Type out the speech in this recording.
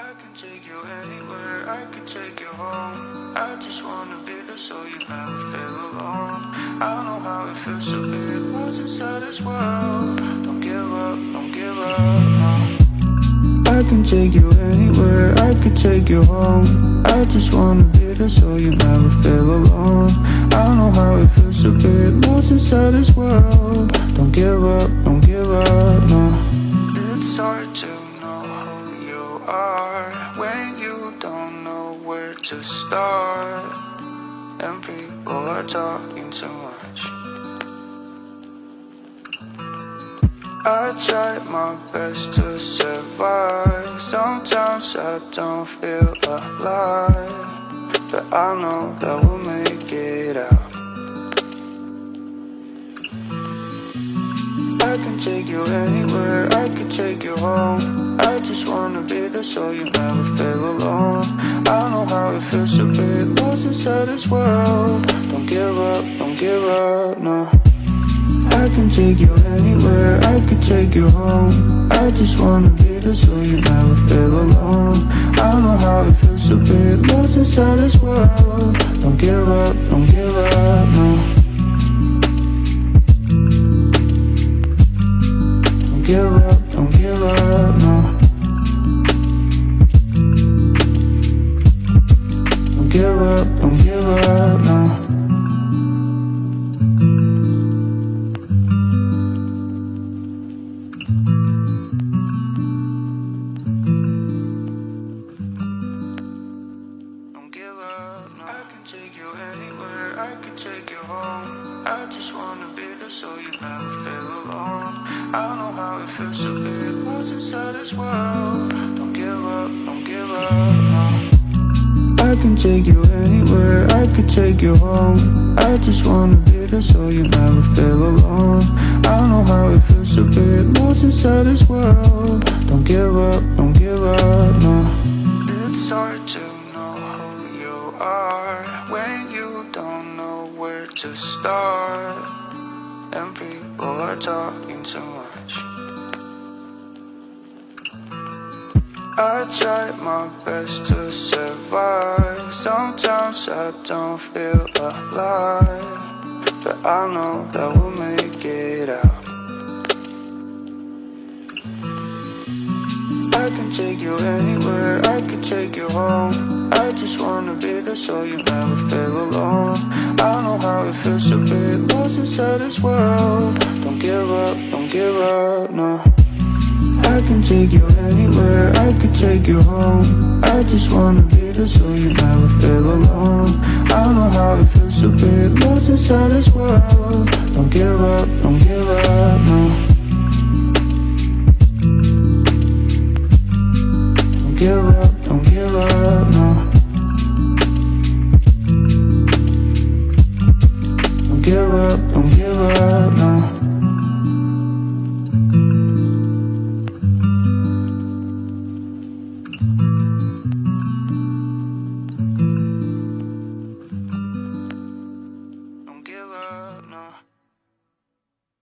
I can take you anywhere, I can take you home. I just wanna be there so you never feel alone. I know how it feels to be lost inside this world. Don't give up, no. I can take you anywhere, I can take you home. I just wanna be there so you never feel alone. I know how it feels to be lost inside this world. Don't give up, no. It's hard to know who you are when you don't know where to start, and people are talking too much. I tried my best to survive. Sometimes I don't feel alive, but I know that we'll make it out. I can take you anywhere, I can take you home. I just wanna be there so you never feel alone. I know how it feels to be lost inside this world. Don't give up, no. I can take you anywhere, I can take you home. I just wanna be there so you never feel alone. I know how it feels to be lost inside this world. Don't give up, no. Don't give up, no. Don't give up, no. I can take you anywhere, I can take you home. I just wanna be there so you never feel alone. I know how it feels to be lost inside this world. Don't give up, no. It's hard to know who you are when you don't know where to start, and people are talking too much. I tried my best to survive. Sometimes I don't feel alive, but I know that we'll make it out. I can take you anywhere, I can take you home. I just wanna be there so you never feel alone. I know how it feels to be lost inside this world. Don't give up, no. I can take you anywhere, I can take you home. I just wanna be there so you never feel alone. I know how it feels to be lost inside this world. Don't give up, no. Don't give up, no. Don't give up,